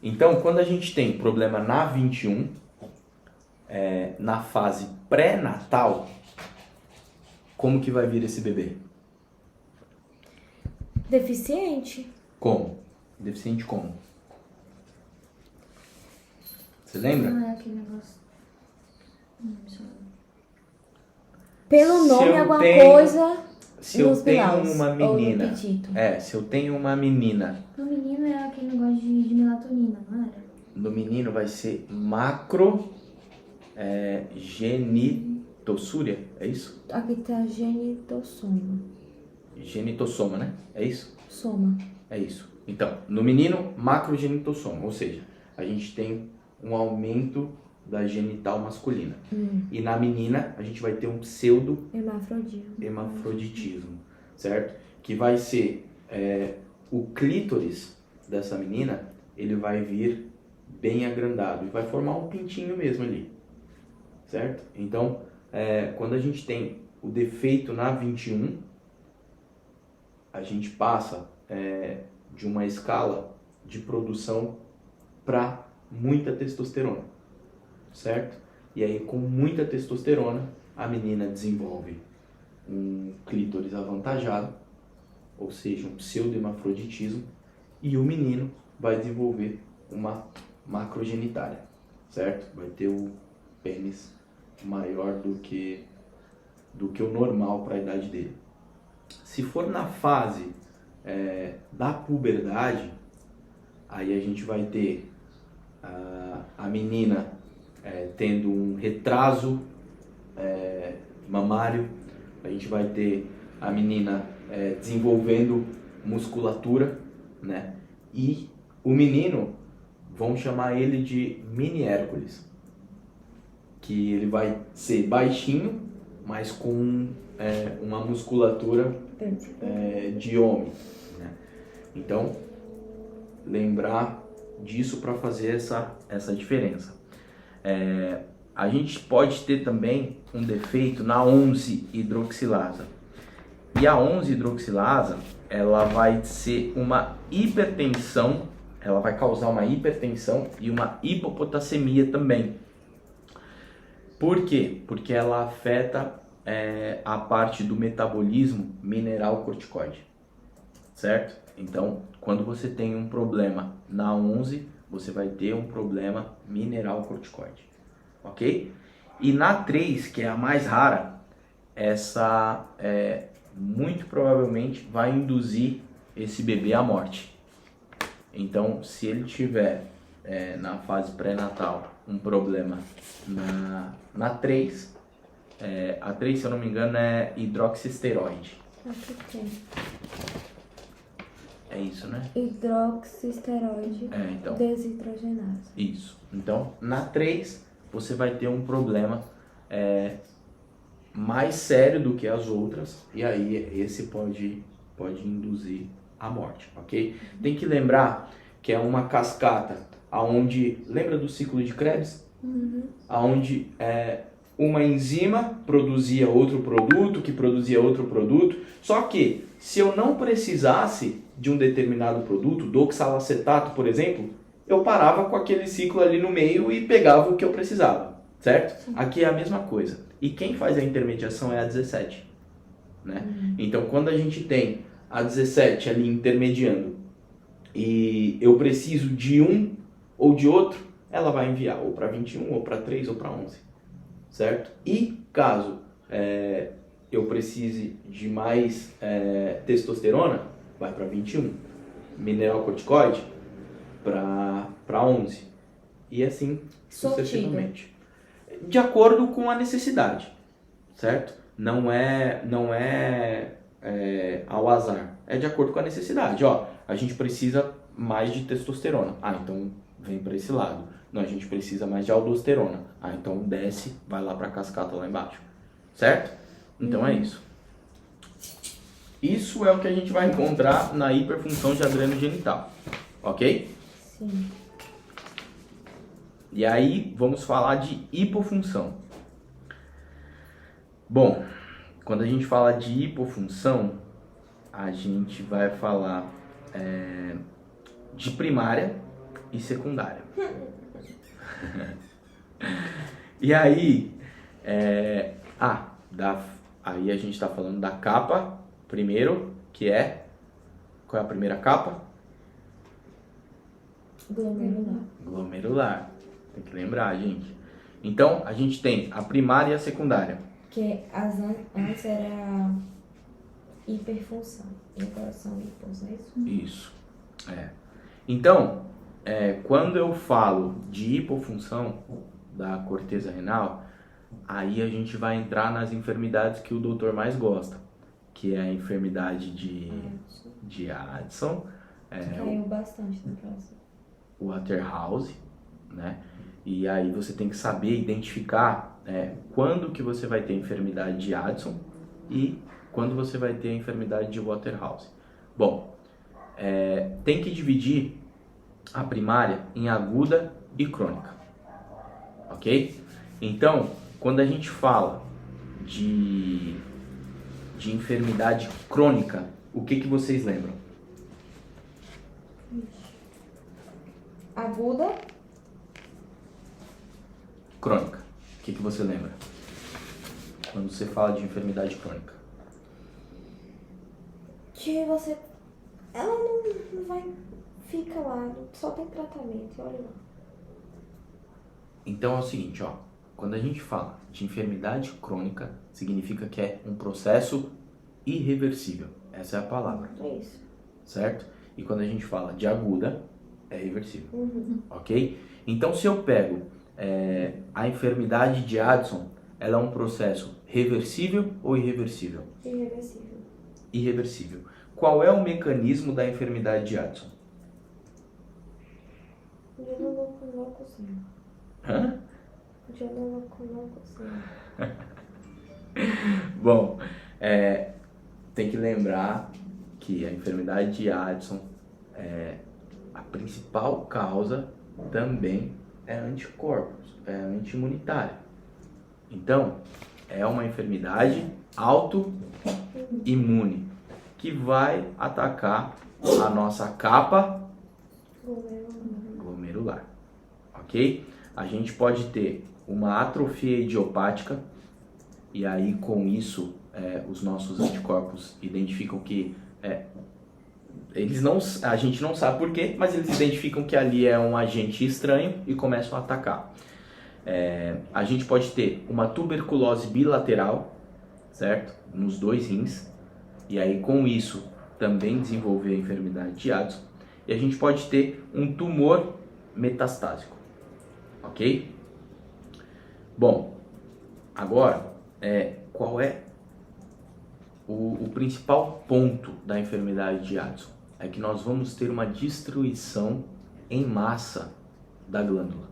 Então, quando a gente tem problema na 21, na fase pré-natal, como que vai vir esse bebê? Deficiente. Como? Deficiente como? Você lembra? Não é aquele negócio. Pelo nome, alguma coisa. Se eu nos tenho bilaus, uma ou no menina. pitito. Se eu tenho uma menina. No menino é aquele negócio de melatonina, não era? No menino vai ser genitossúria, é isso? Aqui tá genitossoma. Genitossoma, né? É isso? Soma. É isso. Então, no menino, macrogenitossoma, ou seja, a gente tem um aumento da genital masculina. E na menina, a gente vai ter um pseudo hermafroditismo, certo? Que vai ser o clítoris dessa menina, ele vai vir bem agrandado e vai formar um pintinho mesmo ali, certo? Então, quando a gente tem o defeito na 21, a gente passa de uma escala de produção para muita testosterona, certo? E aí, com muita testosterona, a menina desenvolve um clítoris avantajado, ou seja, um pseudo-hermafroditismo, e o menino vai desenvolver uma macrogenitália, certo? Vai ter o pênis maior do que o normal para a idade dele. Se for na fase da puberdade, aí a gente vai ter a menina tendo um retraso mamário, a gente vai ter a menina desenvolvendo musculatura, né? E o menino, vão chamar ele de mini Hércules, que ele vai ser baixinho, mas com uma musculatura de homem, né? Então, lembrar disso para fazer essa diferença. A gente pode ter também um defeito na 11-hidroxilasa. E a 11-hidroxilasa, ela vai ser uma hipertensão, ela vai causar uma hipertensão e uma hipopotassemia também. Por quê? Porque ela afeta a parte do metabolismo mineral corticoide, certo? Então, quando você tem um problema na 11, você vai ter um problema mineral corticoide, ok? E na 3, que é a mais rara, essa muito provavelmente vai induzir esse bebê à morte. Então, se ele tiver na fase pré-natal um problema na 3, a 3, se eu não me engano, é hidroxisteroide. Aqui tem. É isso, né? Hidroxisteroide Então. desidrogenase. Isso. Então, na 3, você vai ter um problema mais sério do que as outras, e aí esse pode induzir a morte, ok? Tem que lembrar que é uma cascata aonde, lembra do ciclo de Krebs? Aonde uma enzima produzia outro produto, que produzia outro produto, só que se eu não precisasse de um determinado produto, do oxalacetato, por exemplo, eu parava com aquele ciclo ali no meio e pegava o que eu precisava, certo? Sim. Aqui é a mesma coisa. E quem faz a intermediação é a 17, né? Então, quando a gente tem a 17 ali intermediando e eu preciso de um ou de outro, ela vai enviar ou para 21, ou para 3, ou para 11, certo? E caso eu precise de mais testosterona, vai para 21, mineral corticoide para 11, e assim sucessivamente. De acordo com a necessidade, certo? Não é ao azar, é de acordo com a necessidade. Ó, a gente precisa mais de testosterona, então vem para esse lado. Não, a gente precisa mais de aldosterona, então desce, vai lá para a cascata lá embaixo, certo? Então é isso. Isso é o que a gente vai encontrar na hiperfunção de adrenogenital, ok? Sim. E aí vamos falar de hipofunção. Bom, quando a gente fala de hipofunção, a gente vai falar de primária e secundária. E aí, aí a gente está falando da capa primeiro, que é... Qual é a primeira capa? Glomerular. Glomerular. Tem que lembrar, gente. Então, a gente tem a primária e a secundária. Que antes era hiperfunção. E agora são hipos, não é isso? Isso. Então, quando eu falo de hipofunção da corteza renal, aí a gente vai entrar nas enfermidades que o doutor mais gosta, que é a enfermidade de Addison, Caiu bastante na próxima. Waterhouse, né? E aí você tem que saber identificar quando que você vai ter a enfermidade de Addison e quando você vai ter a enfermidade de Waterhouse. Bom, tem que dividir a primária em aguda e crônica, ok? Então, quando a gente fala de enfermidade crônica, o que vocês lembram? Aguda. Crônica. O que você lembra? Quando você fala de enfermidade crônica. Que você... Ela não vai... Fica lá, só tem tratamento, olha lá. Então é o seguinte, ó. Quando a gente fala de enfermidade crônica, significa que é um processo irreversível. Essa é a palavra. É isso. Certo? E quando a gente fala de aguda, é reversível. Uhum. Ok? Então, se eu pego a enfermidade de Addison, ela é um processo reversível ou irreversível? Irreversível. Irreversível. Qual é o mecanismo da enfermidade de Addison? Dianulocunococina. Hã? Dianulocunococina. Bom, tem que lembrar que a enfermidade de Addison, a principal causa também é anticorpos, é anti-imunitária. Então, é uma enfermidade autoimune que vai atacar a nossa capa glomerular, ok? A gente pode ter uma atrofia idiopática e aí com isso os nossos anticorpos identificam que a gente não sabe por quê, mas eles identificam que ali é um agente estranho e começam a atacar. A gente pode ter uma tuberculose bilateral, certo? Nos 2 rins, e aí com isso também desenvolver a enfermidade de Addison. E a gente pode ter um tumor metastásico, ok? Bom, agora, qual é o principal ponto da enfermidade de Addison? É que nós vamos ter uma destruição em massa da glândula,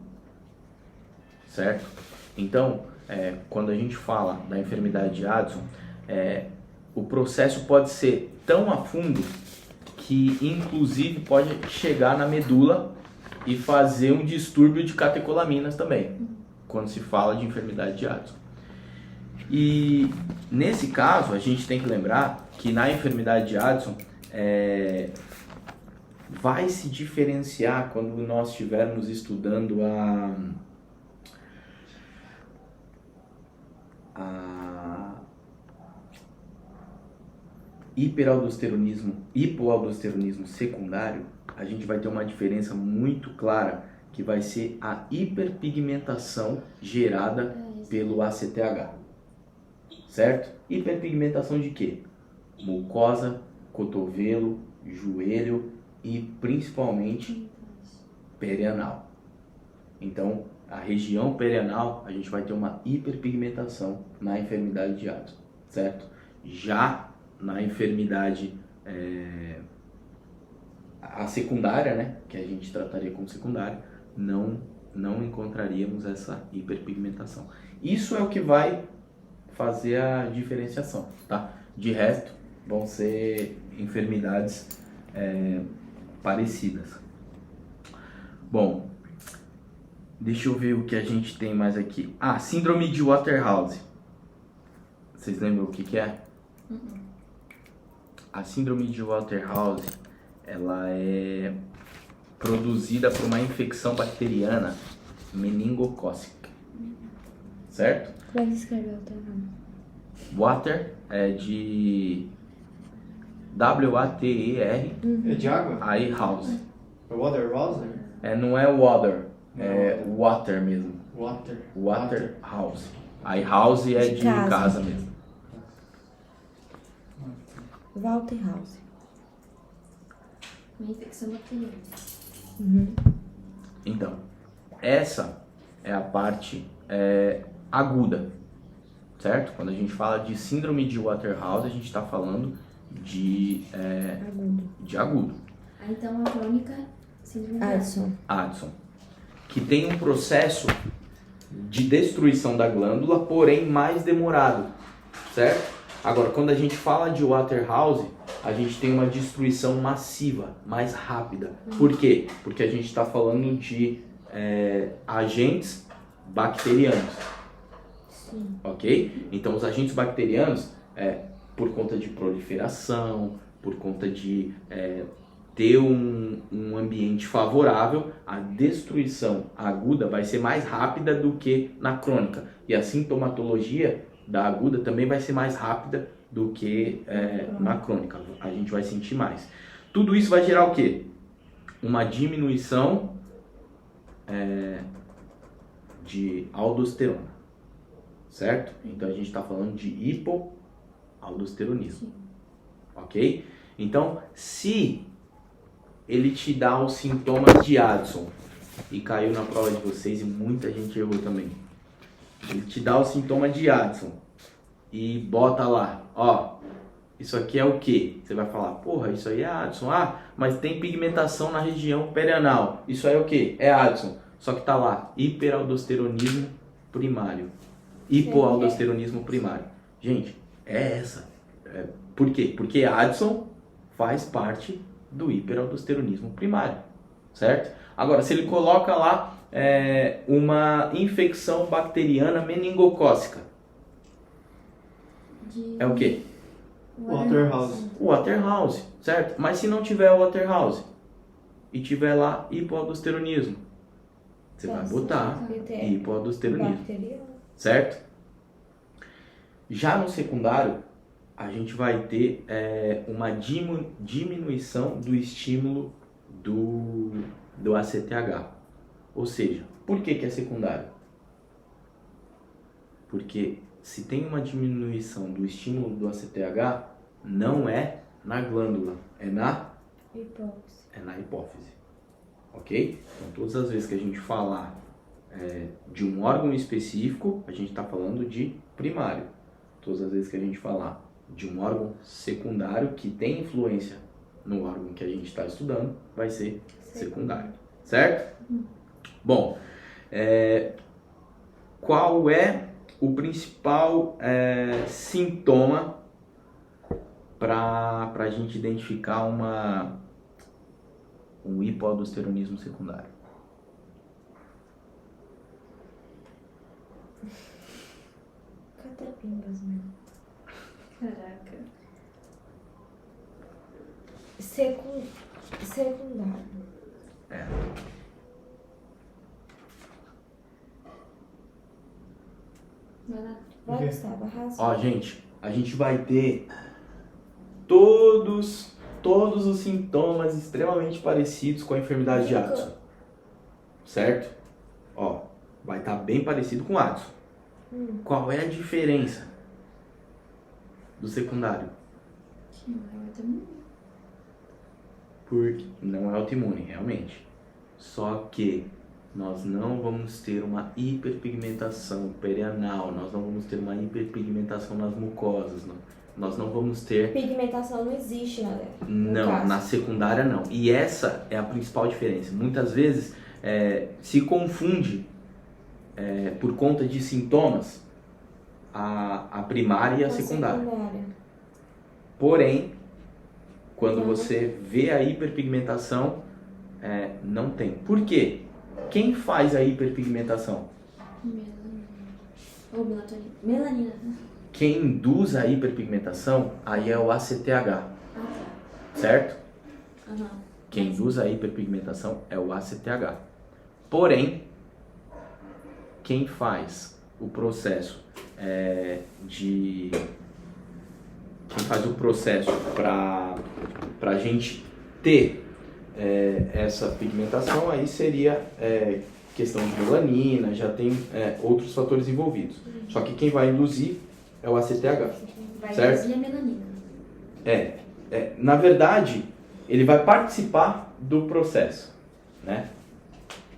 certo? Então, quando a gente fala da enfermidade de Addison, o processo pode ser tão a fundo que inclusive pode chegar na medula e fazer um distúrbio de catecolaminas também, quando se fala de enfermidade de Addison. E nesse caso, a gente tem que lembrar que na enfermidade de Addison vai se diferenciar quando nós estivermos estudando a hipoaldosteronismo secundário. A gente vai ter uma diferença muito clara, que vai ser a hiperpigmentação gerada pelo ACTH, certo? Hiperpigmentação de quê? Mucosa, cotovelo, joelho e principalmente perianal. Então, a região perianal, a gente vai ter uma hiperpigmentação na enfermidade de Addison, certo? Já na enfermidade a secundária, né, que a gente trataria como secundária, não encontraríamos essa hiperpigmentação. Isso é o que vai fazer a diferenciação, tá? De resto, vão ser enfermidades parecidas. Bom, deixa eu ver o que a gente tem mais aqui. Síndrome de Waterhouse. Vocês lembram o que é? A síndrome de Waterhouse, ela é produzida por uma infecção bacteriana meningocócica, certo? Como é que escreve o teu nome? Water é de W-A-T-E-R, É de água? aí house. É water house? Não é water, Não é é water mesmo. Water. Water house. Aí house é de casa mesmo. Walter House. Uma infecção bacteriana. Então, essa é a parte aguda, certo? Quando a gente fala de síndrome de Waterhouse, a gente está falando de agudo. Aí então a crônica, síndrome de Addison. Addison, que tem um processo de destruição da glândula, porém mais demorado, certo? Agora, quando a gente fala de Waterhouse, a gente tem uma destruição massiva, mais rápida. Por quê? Porque a gente está falando de agentes bacterianos. Sim. Ok? Então, os agentes bacterianos, por conta de proliferação, por conta de ter um ambiente favorável, a destruição aguda vai ser mais rápida do que na crônica. E a sintomatologia da aguda também vai ser mais rápida do que na crônica. A gente vai sentir mais. Tudo isso vai gerar o quê? Uma diminuição de aldosterona, certo? Então a gente está falando de hipoaldosteronismo, ok? Então, se ele te dá os sintomas de Addison, e caiu na prova de vocês e muita gente errou também, ele te dá os sintomas de Addison e bota lá, ó, isso aqui é o que? Você vai falar, porra, isso aí é Addison. Ah, mas tem pigmentação na região perianal. Isso aí é o que? É Addison. Só que tá lá, hiperaldosteronismo primário. Hipoaldosteronismo primário. Gente, é essa. Por quê? Porque Addison faz parte do hiperaldosteronismo primário, certo? Agora, se ele coloca lá uma infecção bacteriana meningocócica, é o quê? Waterhouse. Waterhouse, certo? Mas se não tiver Waterhouse e tiver lá hipoaldosteronismo, você vai botar hipoaldosteronismo, Bacteriano. certo? Já no secundário, a gente vai ter uma diminuição do estímulo do ACTH. Ou seja, por que é secundário? Porque se tem uma diminuição do estímulo do ACTH, não é na glândula, é na hipófise. Ok? Então, todas as vezes que a gente falar de um órgão específico, a gente está falando de primário. Todas as vezes que a gente falar de um órgão secundário que tem influência no órgão que a gente está estudando, vai ser secundário. Certo? Bom, qual é o principal sintoma para a gente identificar um hipoaldosteronismo secundário? Catapimbas, meu. Caraca. Secundário. Vai lá. Vai, Gustavo, arrasa. Ó, gente, a gente vai ter todos os sintomas extremamente parecidos com a enfermidade de Addison. Certo? Ó, vai estar bem parecido com Addison. Qual é a diferença do secundário? Que não é autoimune. Porque não é autoimune, realmente. Só que nós não vamos ter uma hiperpigmentação perianal, nós não vamos ter uma hiperpigmentação nas mucosas, nós não vamos ter... Pigmentação não existe, né? Não, na secundária não. E essa é a principal diferença. Muitas vezes se confunde por conta de sintomas a primária e a secundária. Porém, quando você vê a hiperpigmentação, não tem. Por quê? Quem faz a hiperpigmentação? Melanina. Ou melanina. Quem induz a hiperpigmentação, aí é o ACTH, Ah, tá. certo? Aham. Quem induz a hiperpigmentação é o ACTH. Porém, quem faz o processo para a gente ter essa pigmentação, aí seria questão de melanina, já tem outros fatores envolvidos. Só que quem vai induzir é o ACTH. Vai certo? reduzir a melanina. Na verdade, ele vai participar do processo, né?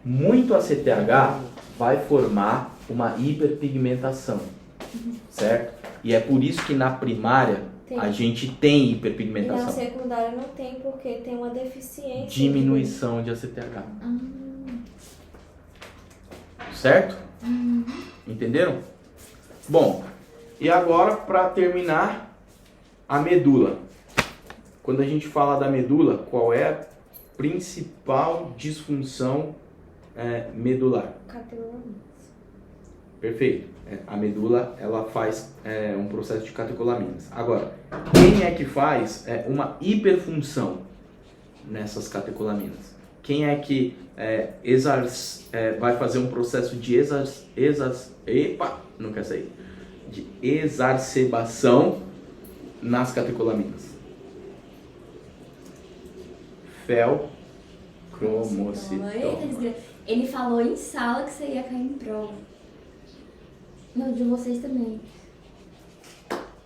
Muito ACTH vai formar uma hiperpigmentação, certo? E é por isso que na primária a gente tem E na hiperpigmentação. secundária não tem, porque tem uma deficiência. Diminuição de ACTH. Certo? Entenderam? Bom, e agora para terminar, a medula. Quando a gente fala da medula, qual é a principal disfunção medular? Catecolaminas. Perfeito. A medula, ela faz um processo de catecolaminas. Agora, quem é que faz uma hiperfunção nessas catecolaminas? Quem é que vai fazer um processo de de exacerbação nas catecolaminas? Felcromocitoma. Ele falou em sala que você ia cair em prova. Não, de vocês também.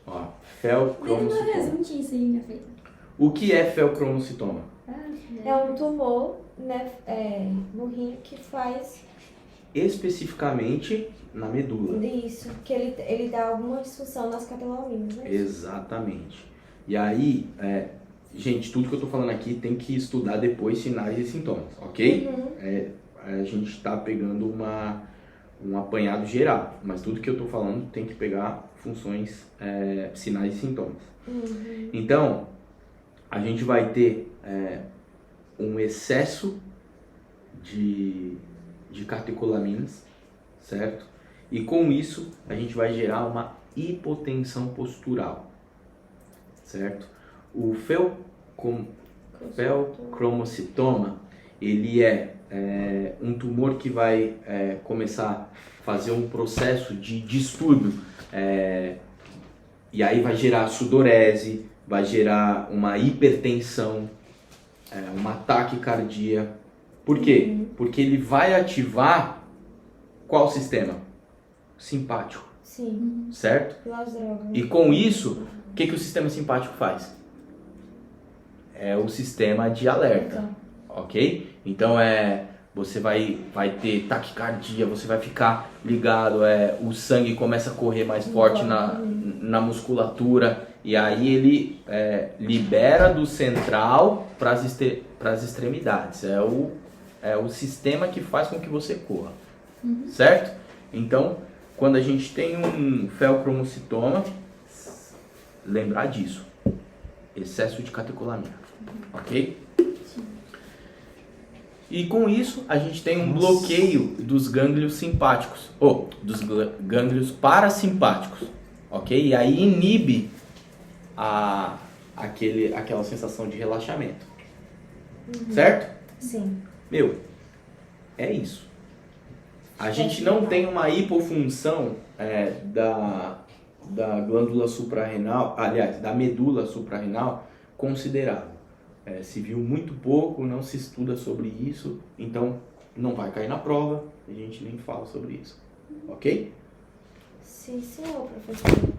Ó, Dei uma felcromocitoma. resumidinha isso aí, minha filha. O que é felcromocitoma? É um tumor, né, no rim que faz Especificamente na medula. isso, que ele dá alguma disfunção nas catecolaminas, né? Exatamente. E aí, gente, tudo que eu tô falando aqui tem que estudar depois sinais e sintomas, ok? A gente está pegando um apanhado geral, mas tudo que eu tô falando tem que pegar funções, sinais e sintomas. Então, a gente vai ter um excesso de catecolaminas, certo? E com isso, a gente vai gerar uma hipotensão postural, certo? O felcromocitoma, ele é um tumor que vai começar a fazer um processo de distúrbio, e aí vai gerar sudorese, vai gerar uma hipertensão, uma taquicardia. Por quê? Porque ele vai ativar qual sistema? Simpático, Sim, certo? pelas drogas. E com isso, o que o sistema simpático faz? É o sistema de alerta, ok? Então você vai ter taquicardia, você vai ficar ligado, o sangue começa a correr mais forte na musculatura, e aí ele libera do central para as extremidades. É o sistema que faz com que você corra, certo? Então, quando a gente tem um felcromocitoma, lembrar disso, excesso de catecolamina, ok? E com isso, a gente tem um bloqueio dos gânglios simpáticos, ou dos gânglios parasimpáticos, ok? E aí inibe aquela sensação de relaxamento, certo? Sim. Meu, é isso. A gente não tem uma hipofunção da glândula suprarrenal, aliás, da medula suprarrenal considerável. Se viu muito pouco, não se estuda sobre isso, então não vai cair na prova, a gente nem fala sobre isso, ok? Sim, senhor, professor.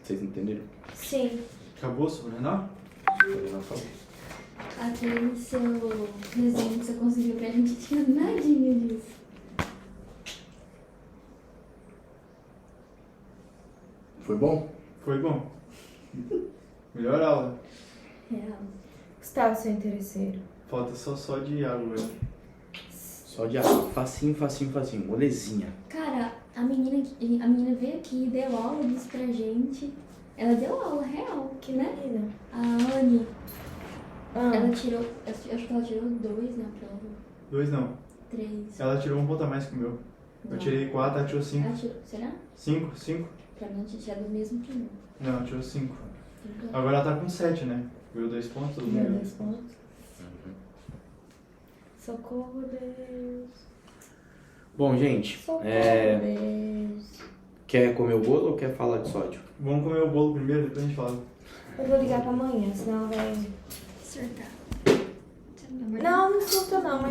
Vocês entenderam? Sim. Acabou o sobrenome? Aquele seu resumo que você conseguiu pra gente tinha nadinha disso. Foi bom? Foi bom. Melhor aula. Real. Gustavo, seu interesseiro. Falta só de água. Só de água. Facinho, facinho, facinho. Molezinha. Cara, a menina veio aqui e deu aula disso pra gente. Ela deu aula real, Que né? menina. A Anne, Ah, ela tirou, acho que ela tirou 2 na prova. 2 não. 3. Ela tirou um ponto a mais que o meu. Eu tirei 4, ela tirou 5. Ela tirou, será? 5? Pra mim ela tinha tirado o mesmo que o meu. Não, ela tirou 5. Então, Agora ela tá com 7, né? Viu 2 pontos, todo deu mundo. 2 pontos. Socorro, Deus. Bom, gente, Socorro, Deus. quer comer o bolo ou quer falar de sódio? Vamos comer o bolo primeiro, depois a gente fala. Eu vou ligar pra amanhã, senão vai... Surtar. Não, não surta não, mas